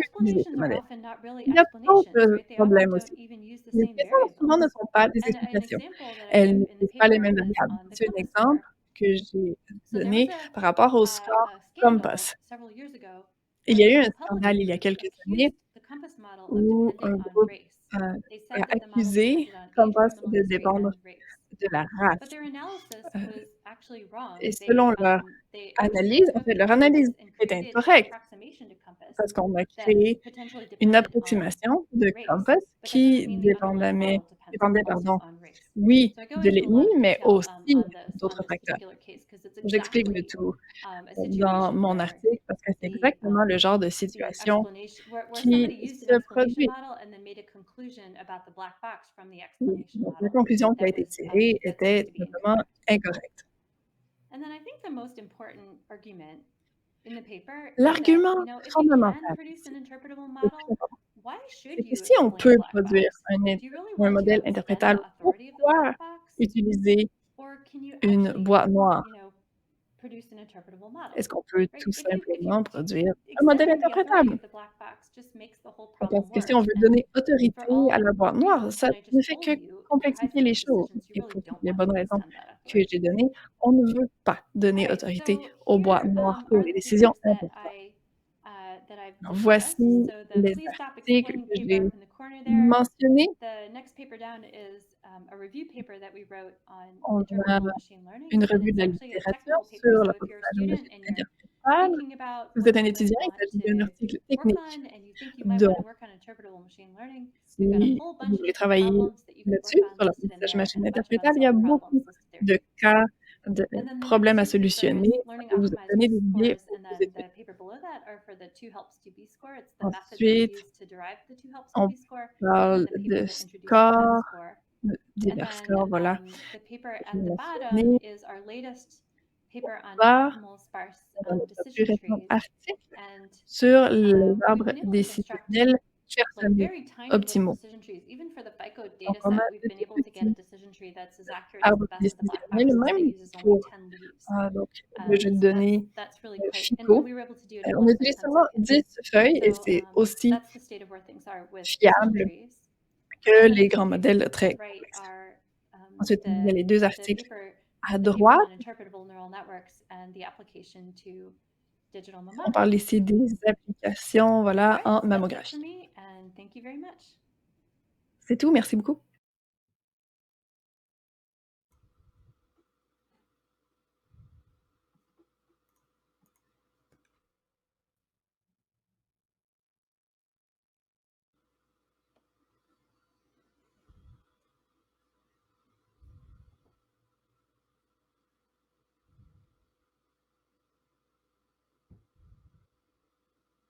E: utiliser ce
D: explanations are
E: modèle.
D: often not really
E: Il y a
D: explanations,
E: d'autres
D: right? They often
E: problèmes
D: don't
E: aussi.
D: even use the
E: Les
D: same
E: questions souvent ne
D: variables.
E: sont pas des
D: And an
E: explications.
D: example that I
E: Elles
D: give in the
E: n'utilisent pas les
D: paper
E: mêmes
D: is
E: variables.
D: on the
E: C'est un
D: compass
E: exemple
D: score.
E: que j'ai
D: So there was
E: donné par rapport au score
D: a scandal
E: Compass.
D: several years ago
E: il y a eu un scandale il y a
D: intelligence
E: quelques années
D: accused the Compass model of
E: où un
D: depending on
E: groupe,
D: race.
E: heu,
D: They
E: a
D: said that the model
E: accusé
D: depended on age,
E: Compass
D: criminal
E: de
D: history,
E: dépendre
D: and race.
E: de la
D: But
E: race.
D: their analysis
E: Heu
D: was actually
E: et
D: wrong.
E: selon leur
D: They actually
E: analyse, en
D: took
E: fait, leur analyse
D: Compass and
E: est
D: created an
E: incorrecte
D: approximation to Compass
E: parce qu'on a
D: that
E: créé
D: potentially
E: une
D: depended on
E: approximation de
D: race,
E: Compass
D: but that doesn't
E: qui
D: mean the underlying model depends
E: dépendait,
D: also
E: pardon,
D: on race.
E: oui,
D: So I go
E: de
D: into a lot
E: l'ethnie,
D: of
E: mais
D: detail
E: aussi
D: on
E: d'autres
D: this
E: facteurs.
D: particular case because it's
E: J'explique le
D: exactly
E: tout,
D: a
E: dans
D: situation
E: mon
D: where
E: article parce que c'est
D: the
E: exactement le genre de
D: the
E: situation
D: explanation where
E: qui
D: somebody used an
E: se
D: explanation
E: produit.
D: model and then made a conclusion about the black box from the
E: Oui,
D: explanation
E: donc la
D: model
E: conclusion qui a
D: that
E: été
D: was
E: tirée
D: that seems
E: était
D: to be
E: simplement
D: incorrect.
E: incorrecte.
D: And then I think the most important argument in the paper is that,
E: L'argument
D: if you can
E: fondamental
D: produce
E: ici,
D: an interpretable
E: le
D: model,
E: plus important,
D: why should
E: c'est que
D: you
E: si on
D: explain a
E: peut
D: black
E: produire
D: box? Do you really
E: un
D: want to
E: modèle
D: extend the
E: interprétable,
D: authority of the black
E: pourquoi
D: box?
E: utiliser
D: Or can you
E: une
D: actually,
E: boîte noire?
D: produce an interpretable model?
E: Est-ce qu'on peut
D: Right?
E: tout
D: If you
E: simplement produire un modèle
D: extending the authority
E: interprétable?
D: of the black box just makes the whole problem
E: Parce que si on
D: worse.
E: veut
D: And
E: donner autorité
D: for
E: à
D: all
E: la boîte noire,
D: reasons
E: ça
D: that I
E: ne
D: just
E: fait
D: told
E: que
D: you, if you're
E: complexifier les
D: high-stakes
E: choses
D: decisions, you
E: et
D: really
E: pour toutes
D: don't
E: les
D: want
E: bonnes
D: to
E: raisons
D: extend that
E: que
D: authority.
E: j'ai données, on ne veut pas
D: All
E: donner
D: right,
E: autorité
D: so
E: aux boîtes
D: here
E: noires pour
D: are
E: les
D: the
E: décisions
D: papers that
E: importantes.
D: I've
E: Alors,
D: discussed.
E: voici
D: So the
E: les
D: Please Stop
E: articles
D: Explaining
E: que
D: paper
E: j'ai
D: up in the corner there.
E: mentionnés.
D: The next paper down is a review paper that we wrote on
E: On a
D: interpretable machine learning,
E: une
D: and
E: revue
D: it's
E: de la
D: actually a
E: littérature
D: technical paper.
E: sur
D: So if you're a
E: l'apprentissage en
D: student
E: logique
D: and you're
E: interprétable.
D: thinking about
E: Si vous
D: what
E: êtes un
D: you might
E: étudiant, il
D: want
E: s'agit d'un
D: to
E: article
D: work
E: technique.
D: on, and you think you might want to
E: Donc,
D: work on interpretable machine learning, we've got a
E: si
D: whole
E: vous
D: bunch of
E: voulez
D: different
E: travailler
D: problems that you could work
E: là-dessus,
D: on
E: sur
D: listed in
E: l'apprentissage
D: there, and
E: machine
D: a bunch of
E: interprétable, il y a
D: unsolved
E: beaucoup
D: problems listed there
E: de
D: too.
E: cas, de
D: And then the
E: problèmes à
D: next two
E: solutionner.
D: papers, Learning
E: Ça peut vous
D: Optimized
E: donner
D: for
E: des idées
D: Scores,
E: aux
D: and then
E: études.
D: the paper below that are for the 2 helps 2B score. It's the method that was
E: Ensuite,
D: used to derive the 2 helps
E: on
D: 2B score, and
E: parle
D: then the paper
E: de
D: that introduced the TED
E: scores,
D: score.
E: de
D: And
E: divers
D: then
E: scores, voilà,
D: the paper
E: que je
D: at
E: viens
D: the
E: de
D: bottom
E: mentionner.
D: is our latest paper on
E: On va
D: optimal sparse
E: dans notre plus
D: decision
E: récent
D: trees.
E: article
D: And
E: sur les
D: we've
E: arbres
D: been able to construct
E: décisionnels
D: like
E: Cherselnick
D: very tiny little
E: optimaux.
D: decision trees. Even for the FICO
E: Donc,
D: data
E: on a
D: set, we've
E: de
D: been
E: tout
D: able to get a
E: petits
D: decision tree that's as accurate as the
E: arbres
D: best of the black
E: décisionnels,
D: boxes that
E: même
D: uses only
E: pour
D: 10 leaves.
E: donc, le jeu de
D: So
E: données
D: that's really quite, and
E: FICO.
D: we were able to do it in
E: On
D: less than
E: utilise
D: 10
E: seulement
D: seconds.
E: 10 feuilles et
D: So
E: c'est aussi
D: that's the state of where things are with decision
E: fiable
D: trees.
E: que
D: And then
E: les
D: the two
E: grands
D: papers
E: modèles
D: to
E: très
D: the right
E: complexes.
D: are
E: Ensuite, il y a les deux
D: the
E: articles
D: paper
E: à
D: the papers
E: droite.
D: on interpretable neural networks and the application to digital
E: On
D: mammography.
E: parle ici des applications, voilà,
D: All right,
E: en
D: so that's it for
E: mammographie.
D: me, and thank you very much.
E: C'est tout, merci beaucoup.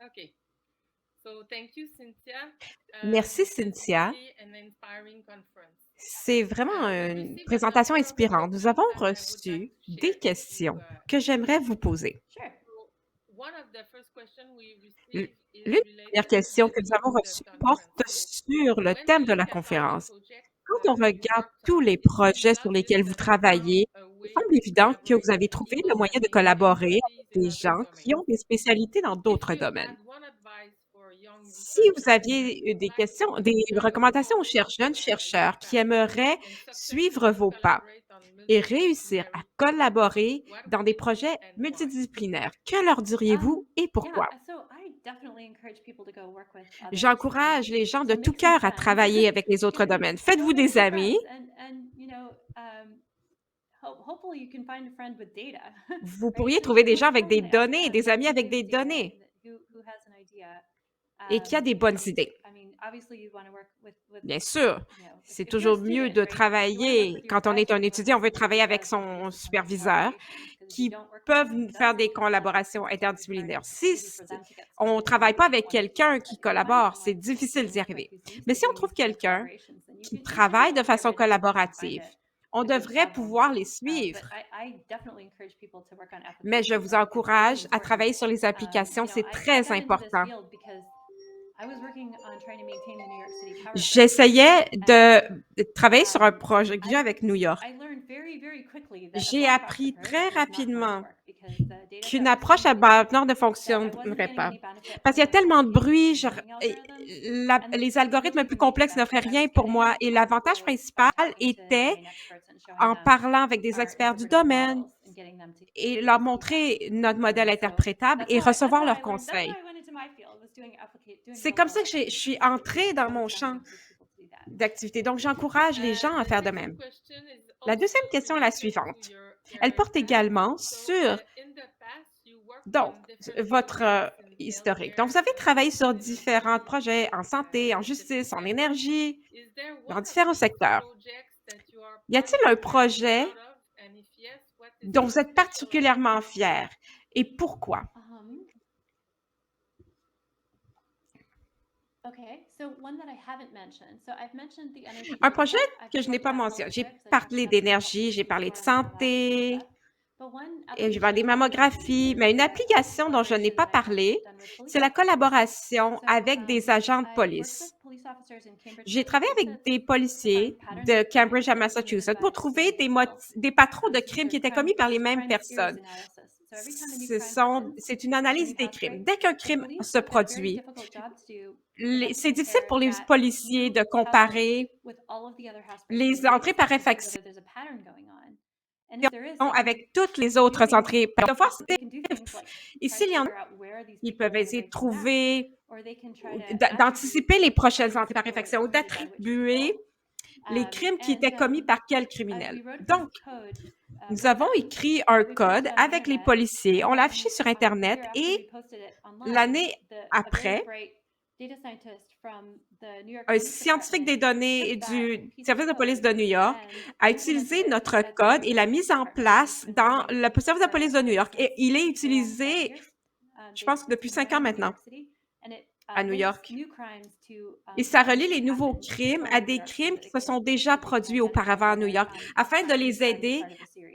A: Okay. So thank you, Cynthia.
B: Merci,
A: This is
B: Cynthia.
A: really an inspiring conference.
B: C'est vraiment
A: We
B: une
A: received a
B: présentation
A: number of
B: inspirante. Nous avons
A: questions that I would like
B: reçu
A: to
B: des
A: share if
B: questions
A: you,
B: que
A: if you
B: j'aimerais
A: don't
B: vous poser.
D: Sure.
A: So one of the first questions we
B: L-
A: received is
B: L'une des premières
A: related to
B: questions
A: the
B: que nous
A: theme
B: avons
A: of the
B: reçues porte
A: conference. So
B: sur le
A: when
B: thème
A: we
B: de
A: look
B: la
A: at all the
B: conférence.
A: projects
B: Quand on
A: you
B: regarde
A: worked
B: tous
A: on,
B: les
A: it seems
B: projets sur
A: obvious
B: lesquels vous
A: that you found
B: travaillez,
A: a
B: il
A: way
B: semble
A: to
B: évident que vous
A: collaborate
B: avez
A: with
B: trouvé le
A: people
B: moyen de
A: in their
B: collaborer avec
A: expertise in
B: des
A: other
B: gens qui ont
A: domains.
B: des spécialités dans
A: If
B: d'autres
A: you
B: domaines.
A: had one advice for young
B: Si vous
A: researchers
B: aviez
A: who would
B: des
A: like to
B: questions, des
A: try to
B: recommandations aux
A: follow
B: jeunes
A: your
B: chercheurs qui
A: path
B: aimeraient
A: and
B: suivre
A: successfully
B: vos pas
A: collaborate on
B: et réussir à
A: multidisciplinary projects,
B: collaborer
A: what
B: dans
A: would
B: des
A: it be
B: projets
A: and why?
B: multidisciplinaires, que leur diriez-vous et pourquoi?
D: Yeah, so I definitely encourage people to go work with others
B: J'encourage les gens de
D: to
B: tout
D: make some
B: cœur à
D: friends.
B: travailler avec les autres domaines. Faites-vous
D: Go make
B: des
D: some
B: amis.
D: friends, and hopefully you can find a friend with data.
B: Vous
D: Right?
B: pourriez
D: So
B: trouver des
D: who
B: gens avec des
D: totally ask
B: données,
D: that
B: des amis
D: somebody
B: avec des
D: with data
B: données
D: who has an idea.
B: et qui a des bonnes idées.
D: I mean, obviously you want to work with
B: Bien sûr,
D: you know,
B: c'est
D: if you're a
B: toujours mieux
D: student,
B: de
D: right? You want to work
B: travailler
D: with your
B: quand on est
D: advisor,
B: un
D: you want
B: étudiant, on veut
D: somebody
B: travailler
D: who
B: avec
D: does
B: son
D: interdisciplinary
B: superviseur
D: collaboration because you
B: qui
D: don't work with
B: peuvent
D: someone who
B: faire des
D: doesn't, then
B: collaborations
D: it's going to be
B: interdisciplinaires.
D: harder maybe for them to get
B: On ne
D: started, and
B: travaille
D: maybe
B: pas
D: you don't
B: avec
D: want to
B: quelqu'un qui
D: but if you find
B: collabore, c'est
D: someone
B: difficile
D: you
B: d'y
D: work with
B: arriver.
D: who's used
B: Mais
D: to
B: si on
D: doing
B: trouve
D: these kind of
B: quelqu'un
D: collaborations, then
B: qui
D: you should be
B: travaille de
D: able to get
B: façon
D: rid of them and find
B: collaborative, on
D: a good
B: devrait
D: platform
B: pouvoir
D: for
B: les
D: them.
B: suivre.
D: But I definitely encourage people to work on
B: Mais je
D: applications.
B: vous
D: I think it's really
B: encourage à
D: important.
B: travailler sur les applications, c'est
D: I
B: très
D: got into this
B: important.
D: field because I was working on trying to maintain the New York City power grid.
B: J'essayais
D: And
B: de travailler sur un projet avec New York.
D: I learned very quickly that a
B: J'ai
D: black box
B: appris
D: approach
B: très
D: was not going to
B: rapidement
D: work because the data
B: qu'une
D: set was
B: approche
D: so
B: à
D: noisy
B: base nord ne
D: that I wasn't
B: fonctionnerait
D: getting
B: pas.
D: any benefit
B: Parce
D: from
B: qu'il y a
D: the
B: tellement de bruit,
D: complicated learning algorithms. And
B: les
D: this was
B: algorithmes
D: really
B: plus
D: the major
B: complexes
D: benefit
B: n'offraient
D: I
B: rien
D: was
B: pour
D: getting
B: moi. Et l'avantage
D: was by
B: principal
D: talking to
B: était
D: domain experts and showing
B: en
D: them
B: parlant avec des
D: our
B: experts du
D: interpretable
B: domaine
D: models and getting them to
B: et
D: give
B: leur
D: us feedback.
B: montrer notre modèle
D: So
B: interprétable
D: that's
B: et
D: how
B: recevoir
D: I
B: leurs
D: learned. That's how
B: conseils.
D: I went into
B: C'est comme ça que je suis entrée dans mon champ d'activité. Donc, j'encourage les gens à faire de même. La deuxième question est la suivante. Elle porte également sur donc votre historique. Donc, vous avez travaillé sur différents projets en santé, en justice, en énergie, dans différents secteurs. Y a-t-il un projet dont vous êtes particulièrement fier et pourquoi? Un projet que je n'ai pas mentionné. J'ai parlé d'énergie, j'ai parlé de santé, et j'ai parlé des mammographies, mais une application dont je n'ai pas parlé, c'est la collaboration avec des agents de police. J'ai travaillé avec des policiers de Cambridge à Massachusetts pour trouver des patrons de crimes qui étaient commis par les mêmes personnes. C'est une analyse des crimes. Dès qu'un crime se produit, c'est difficile pour les policiers de comparer les entrées par effraction avec toutes les autres entrées. De voir et s'il y en a, ils peuvent essayer de trouver, d'anticiper les prochaines entrées par effraction ou d'attribuer les crimes qui étaient commis par quel criminel. Donc, nous avons écrit un code avec les policiers, on l'a affiché sur Internet et l'année après, un scientifique des données du service de police de New York a utilisé notre code et l'a mis en place dans le service de police de New York. Et il est utilisé, je pense, depuis 5 ans maintenant à New York. Et ça relie les nouveaux crimes à des crimes qui se sont déjà produits auparavant à New York afin de les aider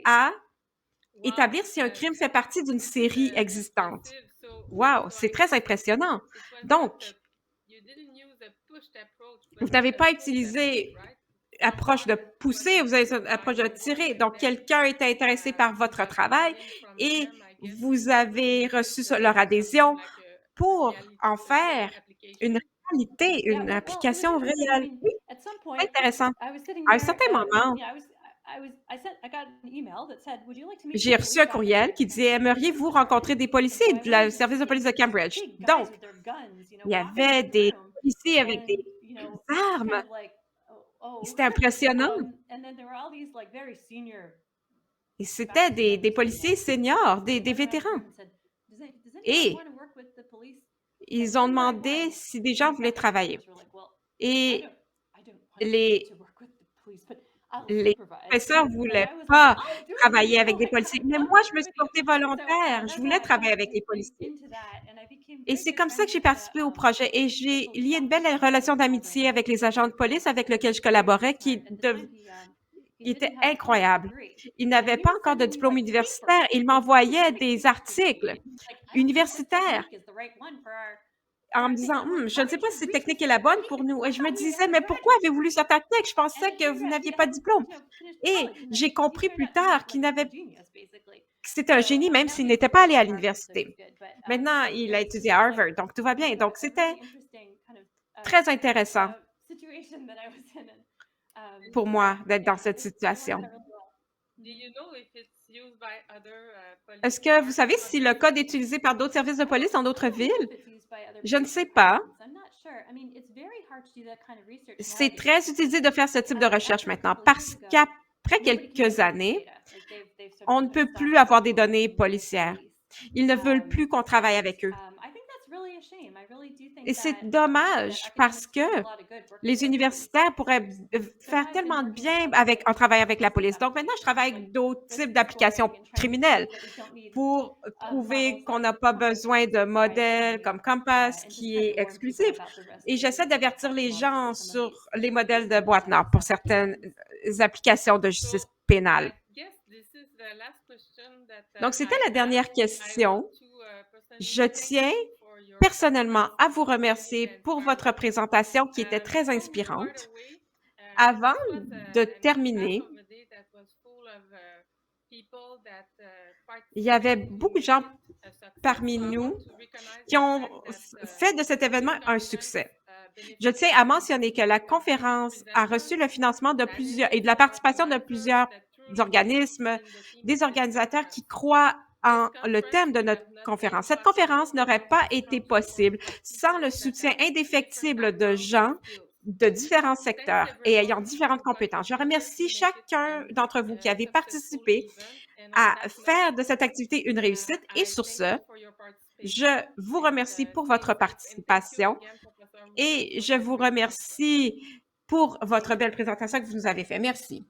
B: à établir si un crime fait partie d'une série existante. Wow, c'est très impressionnant. Donc, vous n'avez pas utilisé approche de pousser, vous avez une approche de tirer. Donc, quelqu'un est intéressé par votre travail et vous avez reçu leur adhésion pour en faire une réalité, une application réelle. Oui, c'est intéressant. À un certain moment, j'ai reçu un courriel qui disait « Aimeriez-vous rencontrer des policiers du service de police de Cambridge? » Donc, il y avait des policiers avec des armes. C'était impressionnant. Et c'était des policiers seniors, des vétérans. Et ils ont demandé si des gens voulaient travailler. Et les professeurs ne voulaient pas travailler avec des policiers. Mais moi, je me suis portée volontaire. Je voulais travailler avec les policiers. Et c'est comme ça que j'ai participé au projet. Et j'ai lié une belle relation d'amitié avec les agents de police avec lesquels je collaborais qui était incroyable. Il n'avait pas encore de diplôme universitaire. Il m'envoyait des articles universitaires en me disant « Je ne sais pas si cette technique est la bonne pour nous. » Et je me disais « Mais pourquoi avez-vous voulu cette technique? Je pensais que vous n'aviez pas de diplôme. » Et j'ai compris plus tard que c'était un génie, même s'il n'était pas allé à l'université. Maintenant, il a étudié à Harvard, donc tout va bien. Donc, c'était très intéressant pour moi d'être dans cette situation. Est-ce que vous savez si le code est utilisé par d'autres services de police dans d'autres villes? Je ne sais pas. C'est très utilisé de faire ce type de recherche maintenant parce qu'après quelques années, on ne peut plus avoir des données policières. Ils ne veulent plus qu'on travaille avec eux. Et c'est dommage parce que les universitaires pourraient faire tellement de bien en travaillant avec la police. Donc maintenant, je travaille avec d'autres types d'applications criminelles pour prouver qu'on n'a pas besoin de modèles comme Compass qui est exclusif. Et j'essaie d'avertir les gens sur les modèles de boîte noire pour certaines applications de justice pénale. Donc, c'était la dernière question. Je tiens personnellement à vous remercier pour votre présentation qui était très inspirante. Avant de terminer, il y avait beaucoup de gens parmi nous qui ont fait de cet événement un succès. Je tiens à mentionner que la conférence a reçu le financement de plusieurs et de la participation de plusieurs organismes, des organisateurs qui croient le thème de notre conférence. Cette conférence n'aurait pas été possible sans le soutien indéfectible de gens de différents secteurs et ayant différentes compétences. Je remercie chacun d'entre vous qui avez participé à faire de cette activité une réussite et sur ce, je vous remercie pour votre participation et je vous remercie pour votre belle présentation que vous nous avez faite. Merci.